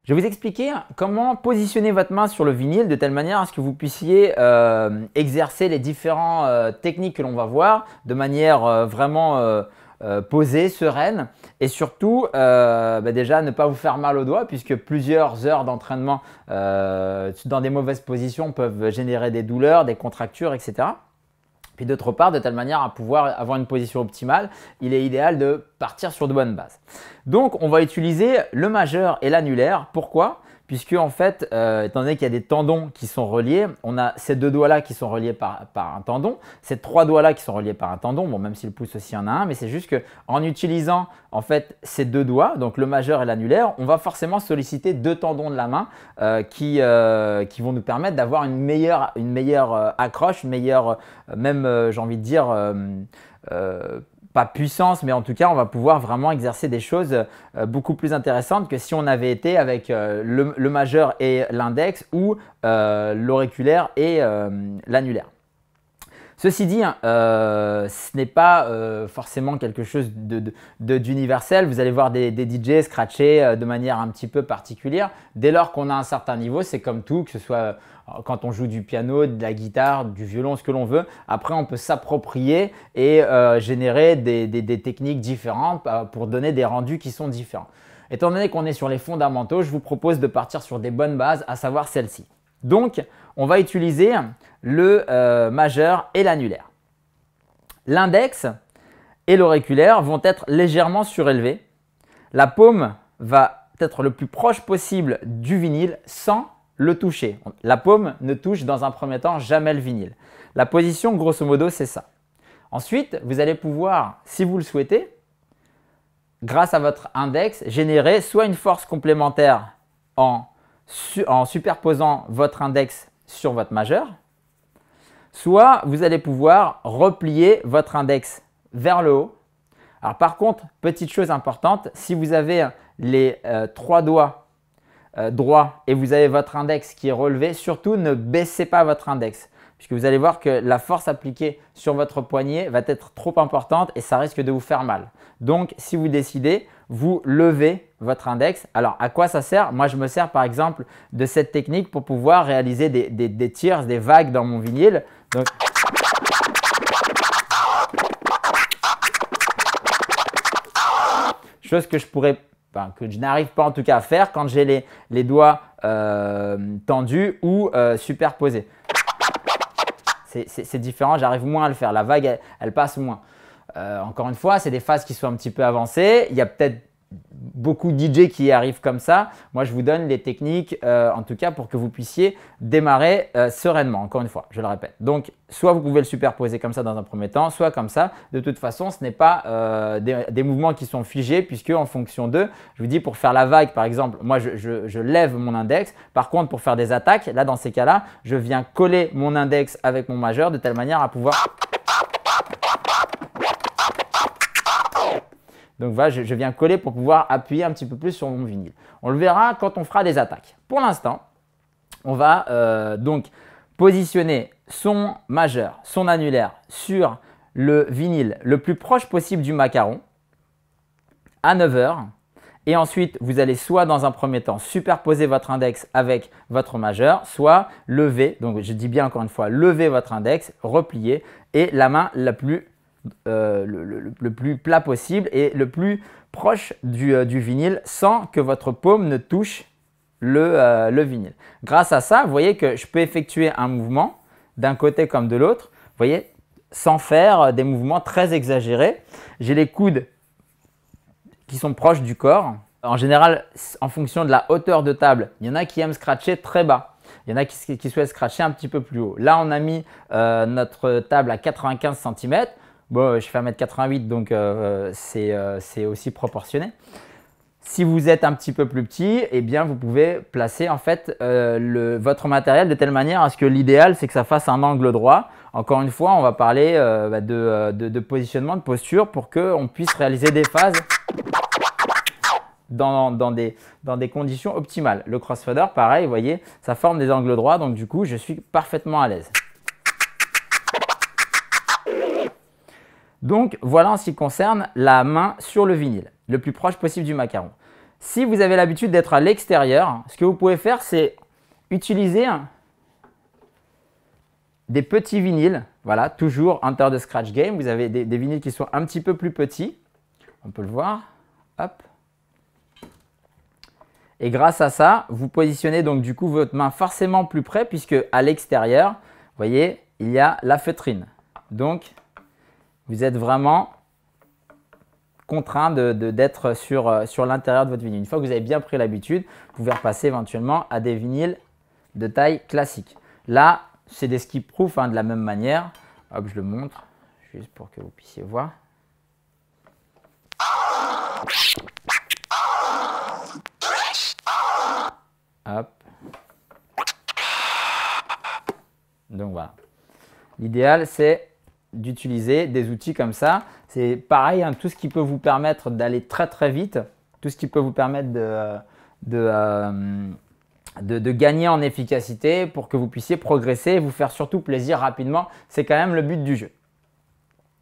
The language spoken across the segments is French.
Je vais vous expliquer comment positionner votre main sur le vinyle de telle manière à ce que vous puissiez exercer les différentes techniques que l'on va voir de manière vraiment posée, sereine et surtout déjà ne pas vous faire mal aux doigts puisque plusieurs heures d'entraînement dans des mauvaises positions peuvent générer des douleurs, des contractures, etc. Puis d'autre part, de telle manière à pouvoir avoir une position optimale, il est idéal de partir sur de bonnes bases. Donc, on va utiliser le majeur et l'annulaire. Pourquoi? Puisque en fait, étant donné qu'il y a des tendons qui sont reliés, on a ces deux doigts-là qui sont reliés par un tendon, ces trois doigts-là qui sont reliés par un tendon, bon, même si le pouce aussi en a un, mais c'est juste qu'en utilisant en fait ces deux doigts, donc le majeur et l'annulaire, on va forcément solliciter deux tendons de la main qui vont nous permettre d'avoir une meilleure accroche, une meilleure, j'ai envie de dire, pas puissance, mais en tout cas, on va pouvoir vraiment exercer des choses beaucoup plus intéressantes que si on avait été avec le majeur et l'index ou l'auriculaire et l'annulaire. Ceci dit, ce n'est pas forcément quelque chose d'universel. Vous allez voir des DJ scratcher de manière un petit peu particulière. Dès lors qu'on a un certain niveau, c'est comme tout, que ce soit quand on joue du piano, de la guitare, du violon, ce que l'on veut. Après, on peut s'approprier et générer des techniques différentes pour donner des rendus qui sont différents. Étant donné qu'on est sur les fondamentaux, je vous propose de partir sur des bonnes bases, à savoir celles-ci. Donc, on va utiliser le majeur et l'annulaire. L'index et l'auriculaire vont être légèrement surélevés. La paume va être le plus proche possible du vinyle sans le toucher. La paume ne touche dans un premier temps jamais le vinyle. La position, grosso modo, c'est ça. Ensuite, vous allez pouvoir, si vous le souhaitez, grâce à votre index, générer soit une force complémentaire en superposant votre index sur votre majeur, soit vous allez pouvoir replier votre index vers le haut. Alors par contre, petite chose importante, si vous avez les trois doigts droits et vous avez votre index qui est relevé, surtout ne baissez pas votre index puisque vous allez voir que la force appliquée sur votre poignet va être trop importante et ça risque de vous faire mal. Donc, si vous décidez, vous levez votre index. Alors, à quoi ça sert? Moi, je me sers par exemple de cette technique pour pouvoir réaliser des tiers, des vagues dans mon vinyle. Donc, chose que que je n'arrive pas en tout cas à faire quand j'ai les doigts tendus ou superposés. C'est différent, j'arrive moins à le faire. La vague, elle passe moins. Encore une fois, c'est des phases qui sont un petit peu avancées. Il y a peut-être beaucoup de DJ qui y arrivent comme ça. Moi, je vous donne les techniques, en tout cas, pour que vous puissiez démarrer sereinement. Encore une fois, je le répète. Donc, soit vous pouvez le superposer comme ça dans un premier temps, soit comme ça. De toute façon, ce n'est pas des mouvements qui sont figés puisque en fonction d'eux, je vous dis pour faire la vague, par exemple, moi, je lève mon index. Par contre, pour faire des attaques, là, dans ces cas-là, je viens coller mon index avec mon majeur de telle manière à pouvoir… Donc voilà, je viens coller pour pouvoir appuyer un petit peu plus sur mon vinyle. On le verra quand on fera des attaques. Pour l'instant, on va donc positionner son majeur, son annulaire sur le vinyle le plus proche possible du macaron à 9 heures. Et ensuite, vous allez soit dans un premier temps superposer votre index avec votre majeur, soit lever, donc je dis bien encore une fois, lever votre index, replier et la main la plus le plus plat possible et le plus proche du vinyle sans que votre paume ne touche le vinyle. Grâce à ça, vous voyez que je peux effectuer un mouvement d'un côté comme de l'autre, vous voyez, sans faire des mouvements très exagérés. J'ai les coudes qui sont proches du corps. En général, en fonction de la hauteur de table, il y en a qui aiment scratcher très bas. Il y en a qui souhaitent scratcher un petit peu plus haut. Là, on a mis notre table à 95 cm. Bon, je fais 1m88, donc c'est aussi proportionné. Si vous êtes un petit peu plus petit, eh bien, vous pouvez placer en fait votre matériel de telle manière à ce que l'idéal, c'est que ça fasse un angle droit. Encore une fois, on va parler de positionnement, de posture pour qu'on puisse réaliser des phases dans des conditions optimales. Le crossfader, pareil, vous voyez, ça forme des angles droits, donc du coup, je suis parfaitement à l'aise. Donc voilà en ce qui concerne la main sur le vinyle, le plus proche possible du macaron. Si vous avez l'habitude d'être à l'extérieur, ce que vous pouvez faire, c'est utiliser des petits vinyles. Voilà, toujours Enter the Scratch Game. Vous avez des vinyles qui sont un petit peu plus petits. On peut le voir. Hop. Et grâce à ça, vous positionnez donc du coup votre main forcément plus près puisque à l'extérieur, vous voyez, il y a la feutrine. Donc, vous êtes vraiment contraint d'être sur l'intérieur de votre vinyle. Une fois que vous avez bien pris l'habitude, vous pouvez repasser éventuellement à des vinyles de taille classique. Là, c'est des skip proof de la même manière. Hop, je le montre juste pour que vous puissiez voir. Hop. Donc voilà. L'idéal, c'est d'utiliser des outils comme ça. C'est pareil, tout ce qui peut vous permettre d'aller très très vite, tout ce qui peut vous permettre de gagner en efficacité pour que vous puissiez progresser et vous faire surtout plaisir rapidement. C'est quand même le but du jeu.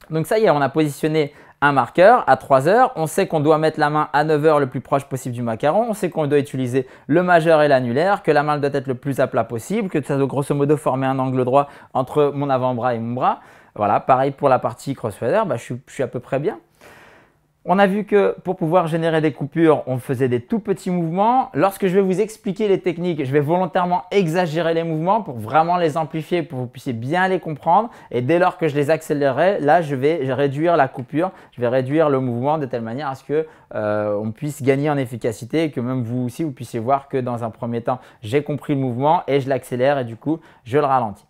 Donc ça y est, on a positionné un marqueur à 3 heures. On sait qu'on doit mettre la main à 9 heures le plus proche possible du macaron. On sait qu'on doit utiliser le majeur et l'annulaire, que la main doit être le plus à plat possible, que ça doit grosso modo former un angle droit entre mon avant-bras et mon bras. Voilà, pareil pour la partie crossfader, je suis à peu près bien. On a vu que pour pouvoir générer des coupures, on faisait des tout petits mouvements. Lorsque je vais vous expliquer les techniques, je vais volontairement exagérer les mouvements pour vraiment les amplifier, pour que vous puissiez bien les comprendre. Et dès lors que je les accélérerai, là, je vais réduire la coupure, je vais réduire le mouvement de telle manière à ce que on puisse gagner en efficacité et que même vous aussi, vous puissiez voir que dans un premier temps, j'ai compris le mouvement et je l'accélère et du coup, je le ralentis.